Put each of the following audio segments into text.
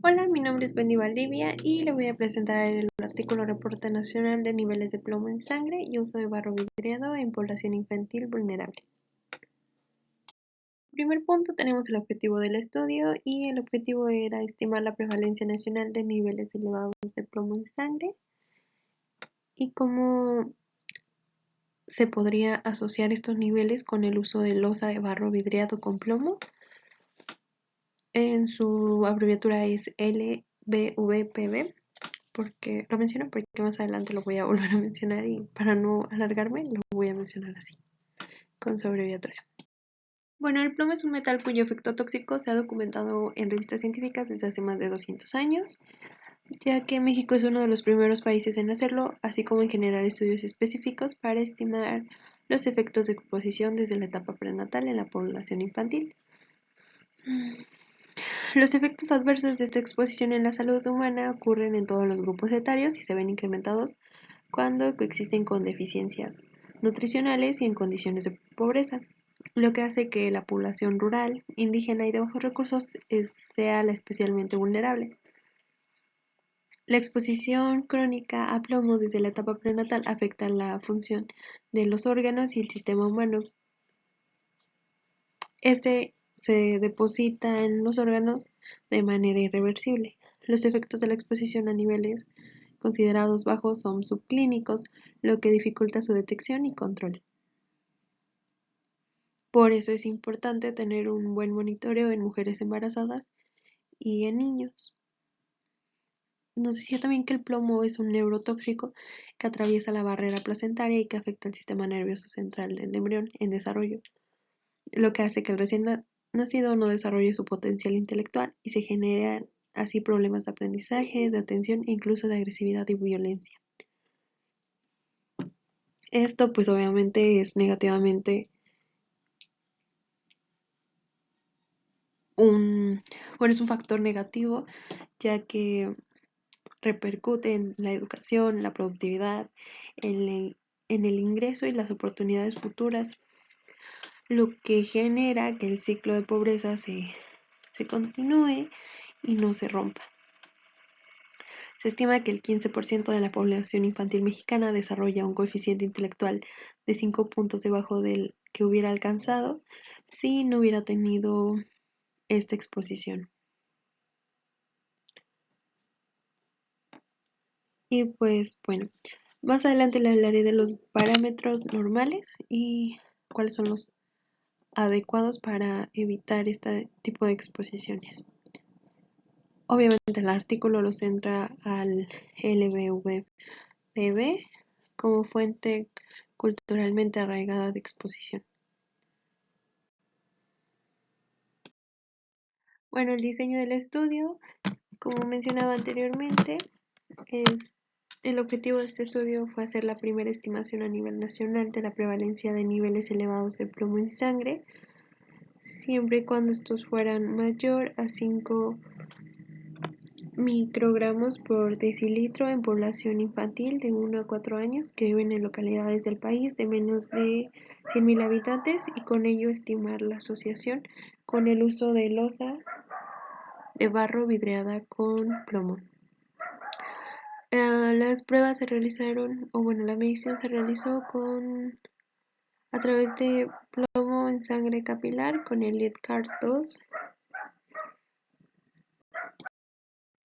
Hola, mi nombre es Wendy Valdivia y le voy a presentar el artículo Reporte Nacional de Niveles de Plomo en Sangre y Uso de Barro Vidriado en Población Infantil Vulnerable. Primer punto, tenemos el objetivo del estudio y el objetivo era estimar la prevalencia nacional de niveles elevados de plomo en sangre y cómo se podría asociar estos niveles con el uso de losa de barro vidriado con plomo. En su abreviatura es LBVPB. Porque lo menciono porque más adelante lo voy a volver a mencionar y para no alargarme lo voy a mencionar así, con su abreviatura. Bueno, el plomo es un metal cuyo efecto tóxico se ha documentado en revistas científicas desde hace más de 200 años, ya que México es uno de los primeros países en hacerlo, así como en generar estudios específicos para estimar los efectos de exposición desde la etapa prenatal en la población infantil. Los efectos adversos de esta exposición en la salud humana ocurren en todos los grupos etarios y se ven incrementados cuando coexisten con deficiencias nutricionales y en condiciones de pobreza, lo que hace que la población rural, indígena y de bajos recursos sea la especialmente vulnerable. La exposición crónica a plomo desde la etapa prenatal afecta la función de los órganos y el sistema humano. Este se deposita en los órganos de manera irreversible. Los efectos de la exposición a niveles considerados bajos son subclínicos, lo que dificulta su detección y control. Por eso es importante tener un buen monitoreo en mujeres embarazadas y en niños. Nos decía también que el plomo es un neurotóxico que atraviesa la barrera placentaria y que afecta el sistema nervioso central del embrión en desarrollo, lo que hace que el recién nacido no desarrolle su potencial intelectual y se generan así problemas de aprendizaje, de atención e incluso de agresividad y violencia. Esto pues obviamente es negativamente es un factor negativo, ya que repercute en la educación, la productividad, en el ingreso y las oportunidades futuras, lo que genera que el ciclo de pobreza se continúe y no se rompa. Se estima que el 15% de la población infantil mexicana desarrolla un coeficiente intelectual de 5 puntos debajo del que hubiera alcanzado si no hubiera tenido esta exposición. Y pues bueno, más adelante le hablaré de los parámetros normales y cuáles son los adecuados para evitar este tipo de exposiciones. Obviamente el artículo lo centra al LBVPB como fuente culturalmente arraigada de exposición. Bueno, el diseño del estudio, como mencionaba anteriormente, el objetivo de este estudio fue hacer la primera estimación a nivel nacional de la prevalencia de niveles elevados de plomo en sangre, siempre y cuando estos fueran mayor a 5 microgramos por decilitro en población infantil de 1 a 4 años que viven en localidades del país de menos de 100.000 habitantes y con ello estimar la asociación con el uso de losa de barro vidriada con plomo. Las pruebas se realizaron, la medición se realizó a través de plomo en sangre capilar con el LeadCard 2.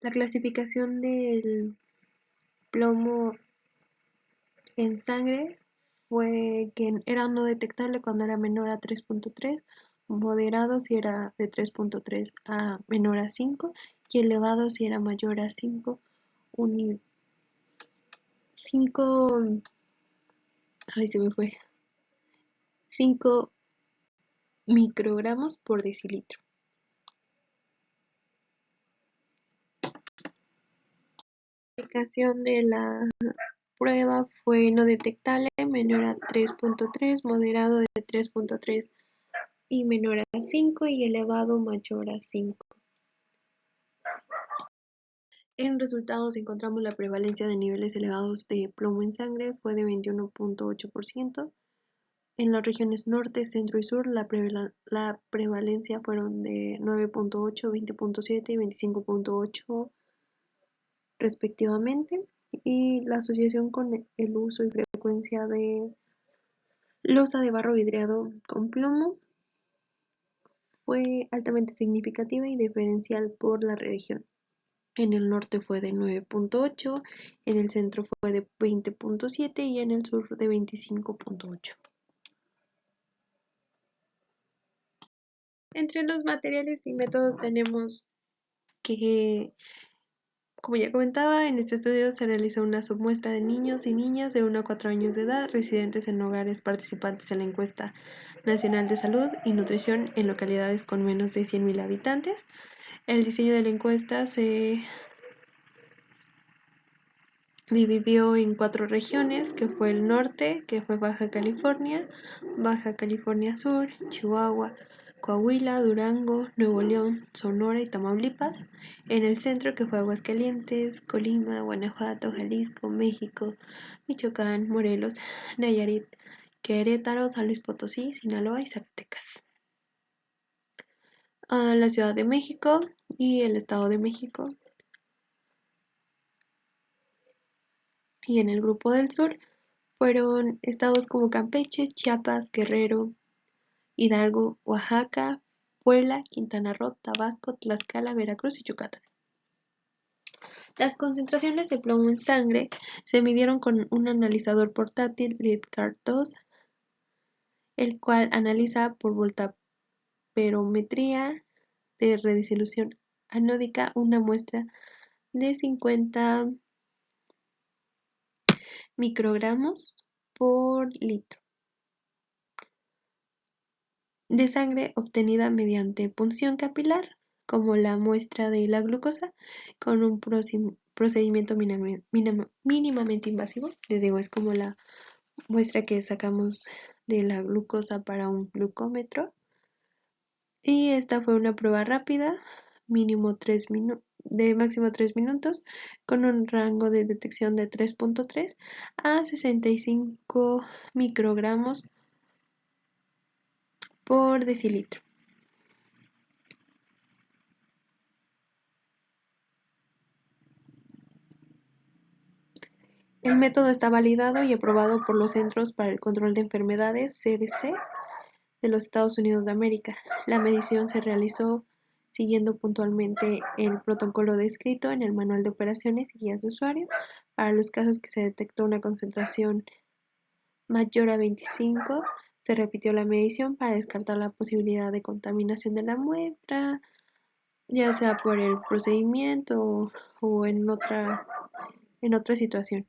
La clasificación del plomo en sangre fue que era no detectable cuando era menor a 3.3, moderado si era de 3.3 a menor a 5 y elevado si era mayor a 5, 5, se me fue, 5 microgramos por decilitro. La aplicación de la prueba fue no detectable, menor a 3.3, moderado de 3.3 y menor a 5 y elevado mayor a 5. En resultados encontramos la prevalencia de niveles elevados de plomo en sangre fue de 21.8%, En las regiones norte, centro y sur, la prevalencia fueron de 9.8, 20.7 y 25.8 respectivamente, y la asociación con el uso y frecuencia de losa de barro vidriado con plomo fue altamente significativa y diferencial por la región. En el norte fue de 9.8, en el centro fue de 20.7 y en el sur de 25.8. Entre los materiales y métodos tenemos que, como ya comentaba, en este estudio se realizó una submuestra de niños y niñas de 1 a 4 años de edad residentes en hogares participantes en la encuesta nacional de salud y nutrición en localidades con menos de 100.000 habitantes. El diseño de la encuesta se dividió en 4 regiones, que fue el norte, que fue Baja California Sur, Chihuahua, Coahuila, Durango, Nuevo León, Sonora y Tamaulipas. En el centro, que fue Aguascalientes, Colima, Guanajuato, Jalisco, México, Michoacán, Morelos, Nayarit, Querétaro, San Luis Potosí, Sinaloa y Zacatecas. La Ciudad de México y el Estado de México. Y en el grupo del sur fueron estados como Campeche, Chiapas, Guerrero, Hidalgo, Oaxaca, Puebla, Quintana Roo, Tabasco, Tlaxcala, Veracruz y Yucatán. Las concentraciones de plomo en sangre se midieron con un analizador portátil Lidcard 2, el cual analiza por voltaperometría de redisolución anódica una muestra de 50 microgramos por litro de sangre obtenida mediante punción capilar, como la muestra de la glucosa, con un procedimiento mínimamente invasivo. Les digo, es como la muestra que sacamos de la glucosa para un glucómetro. Y esta fue una prueba rápida, de máximo 3 minutos, con un rango de detección de 3.3 a 65 microgramos por decilitro. El método está validado y aprobado por los Centros para el Control de Enfermedades (CDC) de los Estados Unidos de América. La medición se realizó siguiendo puntualmente el protocolo descrito en el Manual de Operaciones y Guías de Usuario. Para los casos que se detectó una concentración mayor a 25, se repitió la medición para descartar la posibilidad de contaminación de la muestra, ya sea por el procedimiento o en otra situación.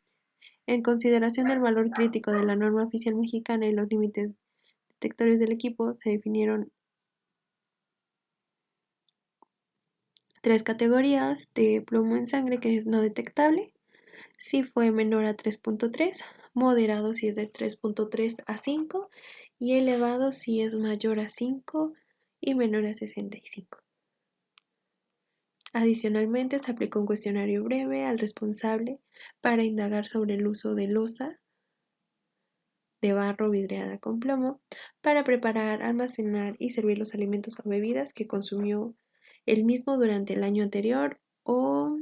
En consideración del valor crítico de la norma oficial mexicana y los límites detectorios del equipo, se definieron 3 categorías de plomo en sangre, que es no detectable, si fue menor a 3.3, moderado si es de 3.3 a 5 y elevado si es mayor a 5 y menor a 65. Adicionalmente, se aplicó un cuestionario breve al responsable para indagar sobre el uso de losa de barro vidriada con plomo para preparar, almacenar y servir los alimentos o bebidas que consumió el mismo durante el año anterior o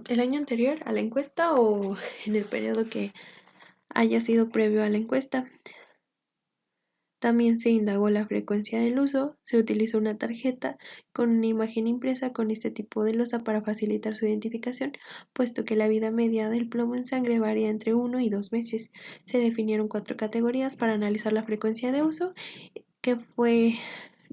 el año anterior a la encuesta o en el periodo que haya sido previo a la encuesta. También se indagó la frecuencia del uso, se utilizó una tarjeta con una imagen impresa con este tipo de losa para facilitar su identificación, puesto que la vida media del plomo en sangre varía entre 1 y 2 meses. Se definieron 4 categorías para analizar la frecuencia de uso, que fue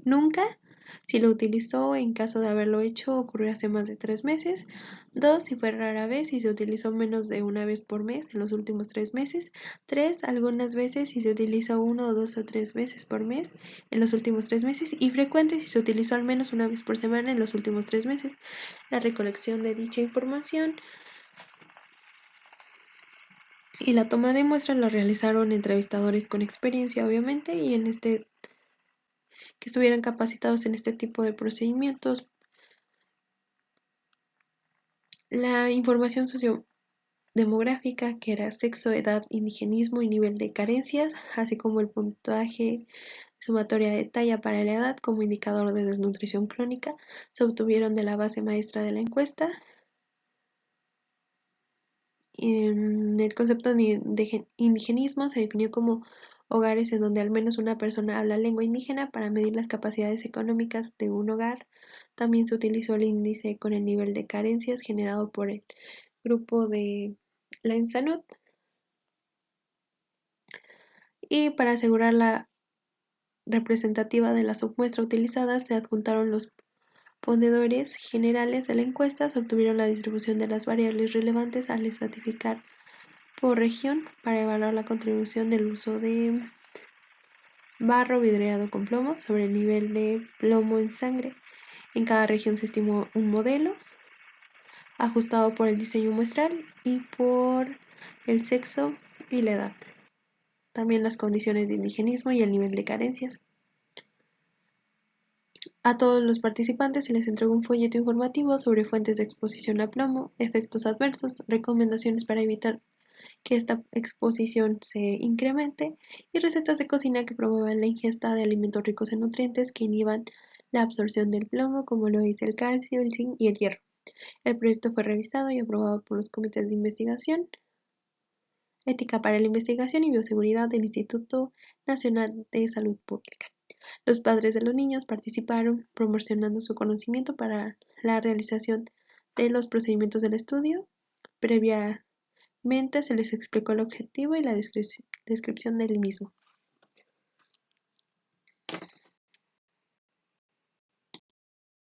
nunca, si lo utilizó en caso de haberlo hecho ocurrió hace más de 3 meses. 2, si fue rara vez, si se utilizó menos de una vez por mes en los últimos 3 meses. 3, algunas veces, si se utilizó 1 o 2 o 3 veces por mes en los últimos 3 meses. Y frecuente, si se utilizó al menos una vez por semana en los últimos 3 meses. La recolección de dicha información y la toma de muestras la realizaron entrevistadores con experiencia, obviamente, y que estuvieran capacitados en este tipo de procedimientos. La información sociodemográfica, que era sexo, edad, indigenismo y nivel de carencias, así como el puntaje sumatoria de talla para la edad como indicador de desnutrición crónica, se obtuvieron de la base maestra de la encuesta. El concepto de indigenismo se definió como hogares en donde al menos una persona habla lengua indígena para medir las capacidades económicas de un hogar. También se utilizó el índice con el nivel de carencias generado por el grupo de la ENSANUD. Y para asegurar la representativa de la submuestra utilizada, se adjuntaron los ponderadores generales de la encuesta. Se obtuvieron la distribución de las variables relevantes al estratificar por región para evaluar la contribución del uso de barro vidriado con plomo sobre el nivel de plomo en sangre. En cada región se estimó un modelo ajustado por el diseño muestral y por el sexo y la edad. También las condiciones de indigenismo y el nivel de carencias. A todos los participantes se les entregó un folleto informativo sobre fuentes de exposición a plomo, efectos adversos, recomendaciones para evitar que esta exposición se incremente y recetas de cocina que promuevan la ingesta de alimentos ricos en nutrientes que inhiban la absorción del plomo, como lo es el calcio, el zinc y el hierro. El proyecto fue revisado y aprobado por los comités de investigación, ética para la investigación y bioseguridad del Instituto Nacional de Salud Pública. Los padres de los niños participaron promocionando su conocimiento para la realización de los procedimientos del estudio. Previamente se les explicó el objetivo y la descripción del mismo.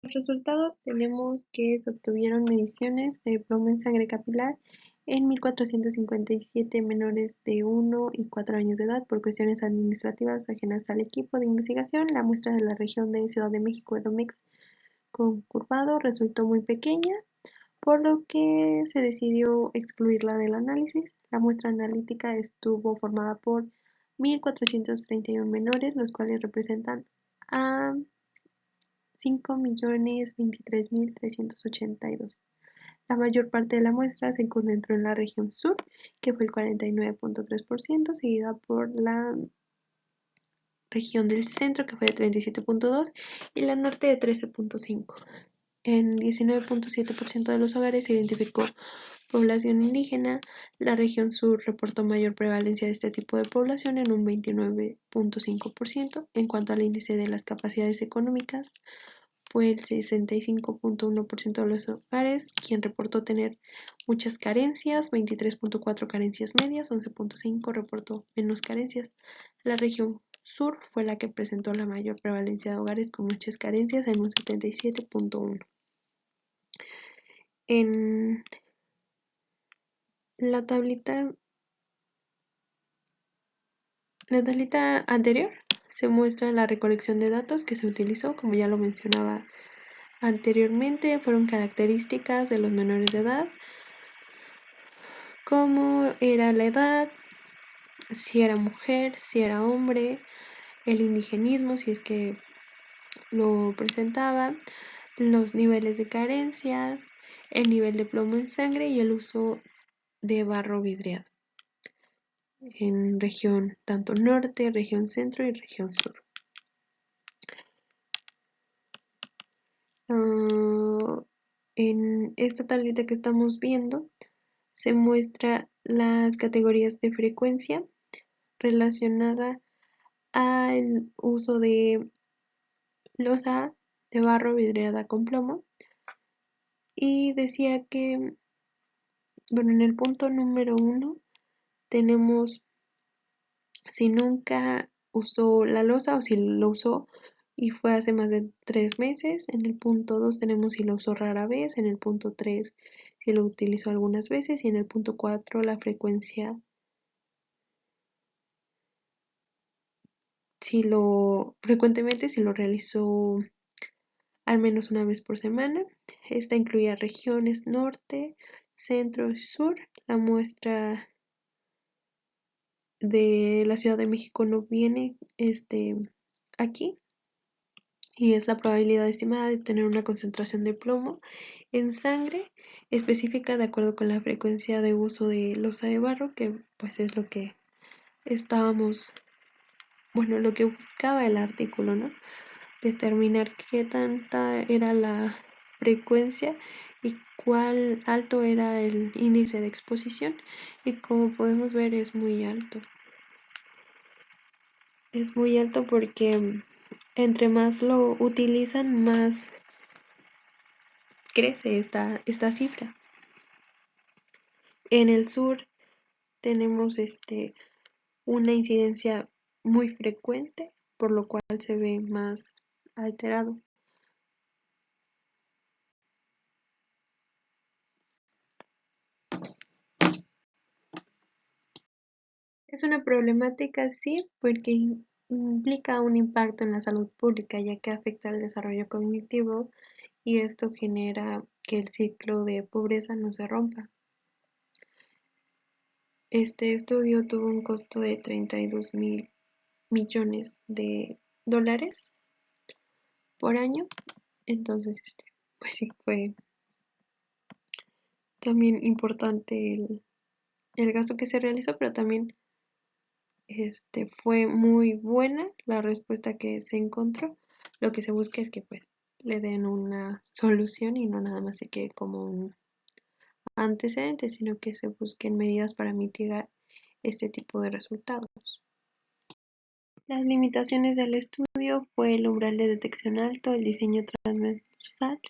Los resultados tenemos que se obtuvieron mediciones de plomo en sangre capilar en 1.457 menores de 1 y 4 años de edad por cuestiones administrativas ajenas al equipo de investigación. La muestra de la región de Ciudad de México, Edomex, concurvado, resultó muy pequeña, por lo que se decidió excluirla del análisis. La muestra analítica estuvo formada por 1.431 menores, los cuales representan a 5.023.382. La mayor parte de la muestra se concentró en la región sur, que fue el 49.3%, seguida por la región del centro, que fue de 37.2%, y la norte de 13.5%. En 19.7% de los hogares se identificó población indígena. La región sur reportó mayor prevalencia de este tipo de población en un 29.5%. En cuanto al índice de las capacidades económicas, fue el 65.1% de los hogares quien reportó tener muchas carencias, 23.4 carencias medias, 11.5 reportó menos carencias. La región sur fue la que presentó la mayor prevalencia de hogares con muchas carencias en un 77.1. En la tablita anterior se muestra la recolección de datos que se utilizó, como ya lo mencionaba anteriormente. Fueron características de los menores de edad, cómo era la edad, si era mujer, si era hombre, el indigenismo, si es que lo presentaba, los niveles de carencias, el nivel de plomo en sangre y el uso de barro vidriado en región tanto norte, región centro y región sur. En esta tablita que estamos viendo se muestra las categorías de frecuencia relacionada al uso de losa de barro vidriada con plomo, y decía que, bueno, en el punto número 1 tenemos si nunca usó la losa o si lo usó y fue hace más de 3 meses. En el punto 2 tenemos si lo usó rara vez. En el punto 3 si lo utilizó algunas veces. Y en el punto 4 la frecuencia, frecuentemente si lo realizó al menos una vez por semana. Esta incluía regiones norte, centro y sur. La muestra de la Ciudad de México no viene aquí. y es la probabilidad estimada de tener una concentración de plomo en sangre específica de acuerdo con la frecuencia de uso de losa de barro, que pues es lo que estábamos, bueno, lo que buscaba el artículo, ¿no? Determinar qué tanta era la frecuencia y cuál alto era el índice de exposición, y como podemos ver es muy alto. Es muy alto porque entre más lo utilizan, más crece esta cifra. En el sur tenemos una incidencia muy frecuente, por lo cual se ve más alterado. Es una problemática, sí, porque implica un impacto en la salud pública, ya que afecta al desarrollo cognitivo y esto genera que el ciclo de pobreza no se rompa. Este estudio tuvo un costo de 32.000 millones de dólares por año, entonces pues sí fue también importante el gasto que se realizó, pero también fue muy buena la respuesta que se encontró. Lo que se busca es que pues le den una solución y no nada más se quede como un antecedente, sino que se busquen medidas para mitigar este tipo de resultados. Las limitaciones del estudio fue el umbral de detección alto, el diseño transversal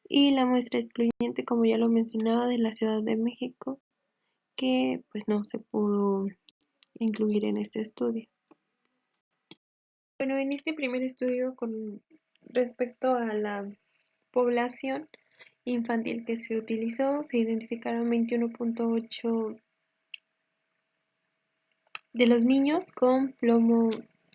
y la muestra excluyente, como ya lo mencionaba, de la Ciudad de México, que pues no se pudo incluir en este estudio. Bueno, en este primer estudio con respecto a la población infantil que se utilizó, se identificaron 21.8 de los niños con plomo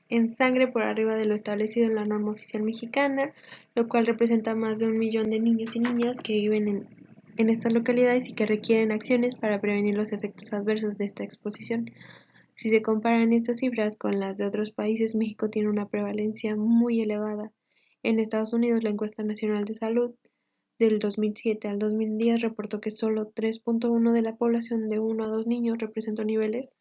en sangre por arriba de lo establecido en la norma oficial mexicana, lo cual representa más de 1 millón de niños y niñas que viven en estas localidades y que requieren acciones para prevenir los efectos adversos de esta exposición. Si se comparan estas cifras con las de otros países, México tiene una prevalencia muy elevada. En Estados Unidos, la encuesta nacional de salud del 2007 al 2010 reportó que solo 3.1 de la población de 1 a 2 niños presentó niveles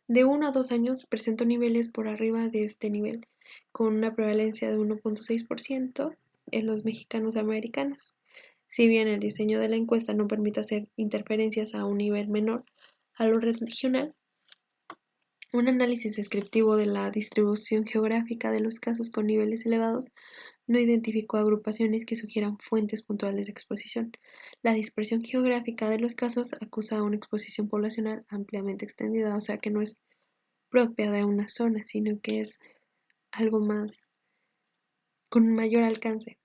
de 1 a 2 años presentó niveles por arriba de este nivel, con una prevalencia de 1.6% en los mexicanos americanos. Si bien el diseño de la encuesta no permite hacer interferencias a un nivel menor a lo regional, un análisis descriptivo de la distribución geográfica de los casos con niveles elevados no identificó agrupaciones que sugieran fuentes puntuales de exposición. La dispersión geográfica de los casos acusa a una exposición poblacional ampliamente extendida, o sea que no es propia de una zona, sino que es algo más con mayor alcance.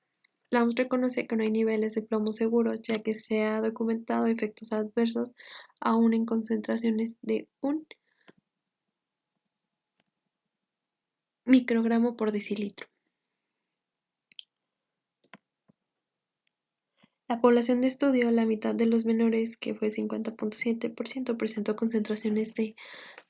La OMS reconoce que no hay niveles de plomo seguros, ya que se ha documentado efectos adversos aún en concentraciones de 1 microgramo por decilitro. La población de estudio, la mitad de los menores, que fue 50.7%, presentó concentraciones de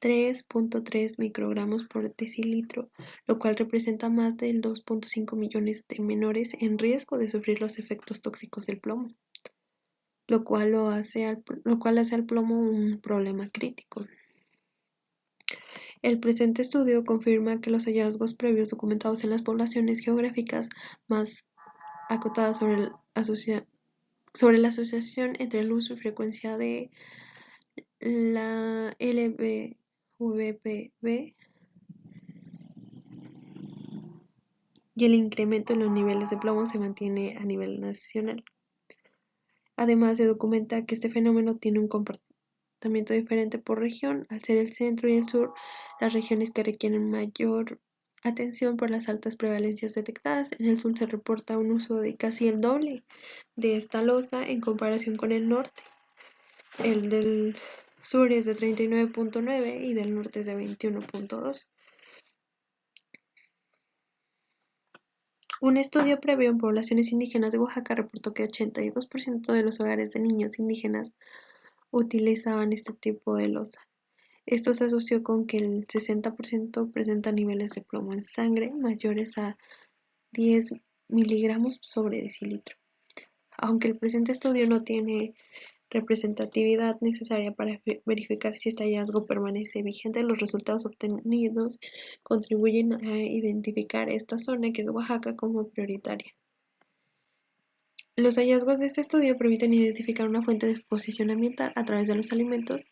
3.3 microgramos por decilitro, lo cual representa más de 2.5 millones de menores en riesgo de sufrir los efectos tóxicos del plomo, lo cual hace al plomo un problema crítico. El presente estudio confirma que los hallazgos previos documentados en las poblaciones geográficas más acotadas sobre la asociación entre el uso y frecuencia de la LVPB y el incremento en los niveles de plomo se mantiene a nivel nacional. Además, se documenta que este fenómeno tiene un comportamiento diferente por región, al ser el centro y el sur las regiones que requieren mayor atención por las altas prevalencias detectadas. En el sur se reporta un uso de casi el doble de esta losa en comparación con el norte. El del sur es de 39.9 y del norte es de 21.2. Un estudio previo en poblaciones indígenas de Oaxaca reportó que 82% de los hogares de niños indígenas utilizaban este tipo de losa. Esto se asoció con que el 60% presenta niveles de plomo en sangre mayores a 10 miligramos sobre decilitro. Aunque el presente estudio no tiene representatividad necesaria para verificar si este hallazgo permanece vigente, los resultados obtenidos contribuyen a identificar esta zona, que es Oaxaca, como prioritaria. Los hallazgos de este estudio permiten identificar una fuente de exposición ambiental a través de los alimentos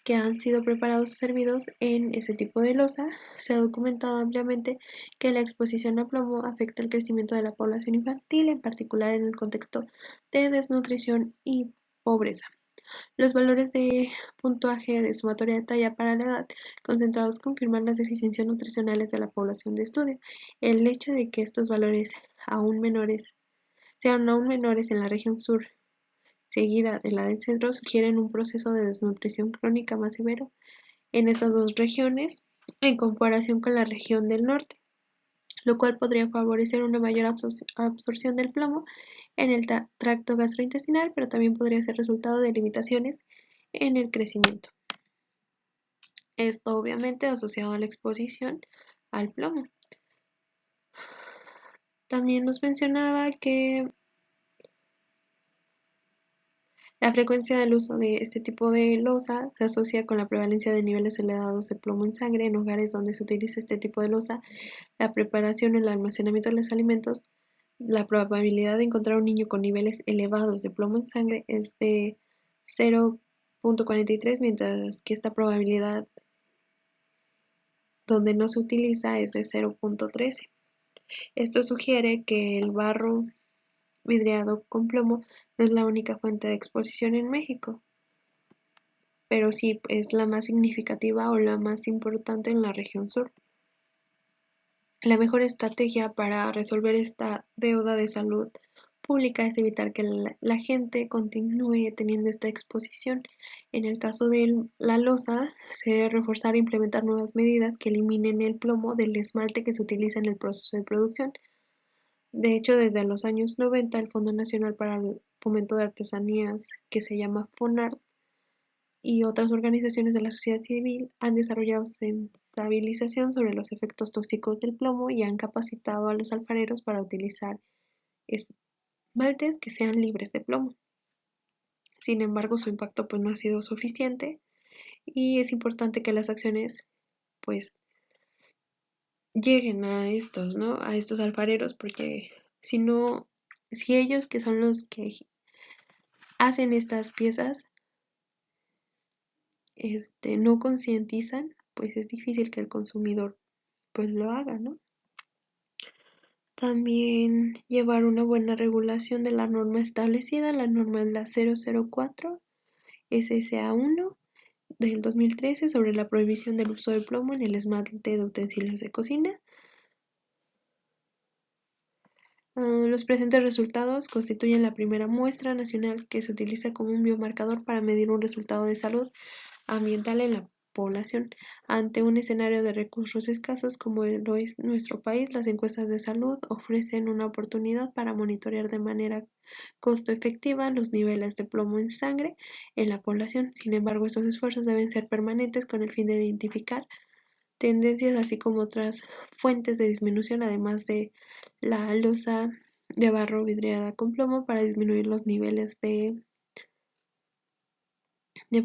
que han sido preparados o servidos en ese tipo de loza. Se ha documentado ampliamente que la exposición a plomo afecta el crecimiento de la población infantil, en particular en el contexto de desnutrición y pobreza. Los valores de puntaje de sumatoria de talla para la edad concentrados confirman las deficiencias nutricionales de la población de estudio. El hecho de que estos valores sean aún menores en la región sur, seguida de la del centro, sugieren un proceso de desnutrición crónica más severo en estas dos regiones en comparación con la región del norte, lo cual podría favorecer una mayor absorción del plomo en el tracto gastrointestinal, pero también podría ser resultado de limitaciones en el crecimiento. Esto obviamente asociado a la exposición al plomo. También nos mencionaba que la frecuencia del uso de este tipo de loza se asocia con la prevalencia de niveles elevados de plomo en sangre en hogares donde se utiliza este tipo de loza. La preparación o el almacenamiento de los alimentos, la probabilidad de encontrar un niño con niveles elevados de plomo en sangre es de 0.43, mientras que esta probabilidad donde no se utiliza es de 0.13. Esto sugiere que el barro vidriado con plomo no es la única fuente de exposición en México, pero sí es la más significativa o la más importante en la región sur. La mejor estrategia para resolver esta deuda de salud pública es evitar que la gente continúe teniendo esta exposición. En el caso de la loza, se debe reforzar e implementar nuevas medidas que eliminen el plomo del esmalte que se utiliza en el proceso de producción. De hecho, desde los años 90, el Fondo Nacional para el Fomento de Artesanías, que se llama FONART, y otras organizaciones de la sociedad civil han desarrollado sensibilización sobre los efectos tóxicos del plomo y han capacitado a los alfareros para utilizar esmaltes que sean libres de plomo. Sin embargo, su impacto pues no ha sido suficiente y es importante que las acciones pues lleguen a estos, ¿no? A estos alfareros, porque si no, si ellos que son los que hacen estas piezas no concientizan, pues es difícil que el consumidor pues lo haga, ¿no? También llevar una buena regulación de la norma establecida. La norma es la 004 SSA1 del 2013 sobre la prohibición del uso de plomo en el esmalte de utensilios de cocina. Los presentes resultados constituyen la primera muestra nacional que se utiliza como un biomarcador para medir un resultado de salud ambiental en la población. Ante un escenario de recursos escasos como lo es nuestro país, las encuestas de salud ofrecen una oportunidad para monitorear de manera costo efectiva los niveles de plomo en sangre en la población. Sin embargo, estos esfuerzos deben ser permanentes con el fin de identificar tendencias así como otras fuentes de disminución, además de la losa de barro vidriada con plomo para disminuir los niveles de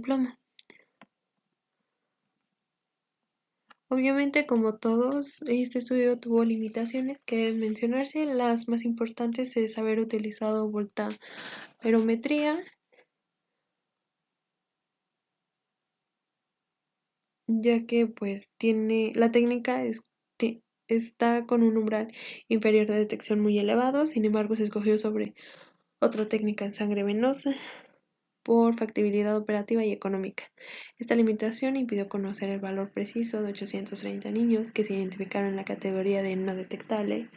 plomo. Obviamente, como todos, este estudio tuvo limitaciones que deben mencionarse. Las más importantes es haber utilizado voltametrometría, ya que pues tiene la técnica está con un umbral inferior de detección muy elevado. Sin embargo, se escogió sobre otra técnica en sangre venosa por factibilidad operativa y económica. Esta limitación impidió conocer el valor preciso de 830 niños que se identificaron en la categoría de no detectable,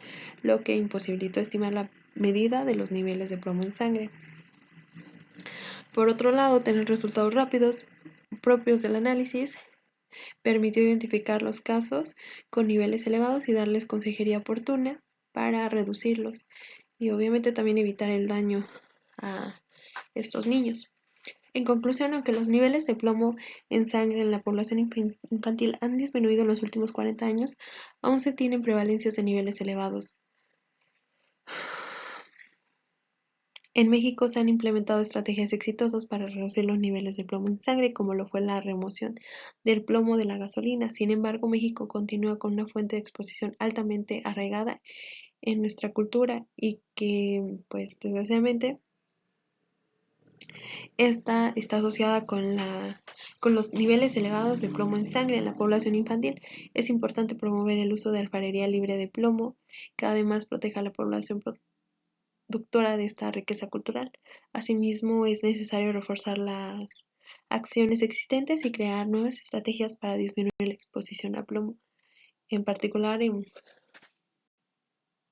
lo que imposibilitó estimar la medida de los niveles de plomo en sangre. Por otro lado, tener resultados rápidos propios del análisis permitió identificar los casos con niveles elevados y darles consejería oportuna para reducirlos y obviamente también evitar el daño a estos niños. En conclusión, aunque los niveles de plomo en sangre en la población infantil han disminuido en los últimos 40 años, aún se tienen prevalencias de niveles elevados En México se han implementado estrategias exitosas para reducir los niveles de plomo en sangre, como lo fue la remoción del plomo de la gasolina. Sin embargo, México continúa con una fuente de exposición altamente arraigada en nuestra cultura y que, pues, desgraciadamente, esta está asociada con los niveles elevados de plomo en sangre en la población infantil. Es importante promover el uso de alfarería libre de plomo, que además proteja a la población productora de esta riqueza cultural. Asimismo, es necesario reforzar las acciones existentes y crear nuevas estrategias para disminuir la exposición a plomo, en particular en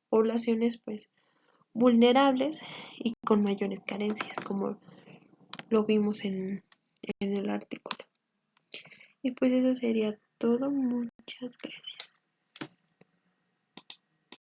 poblaciones pues vulnerables y con mayores carencias, como lo vimos en el artículo. Y pues eso sería todo. Muchas gracias.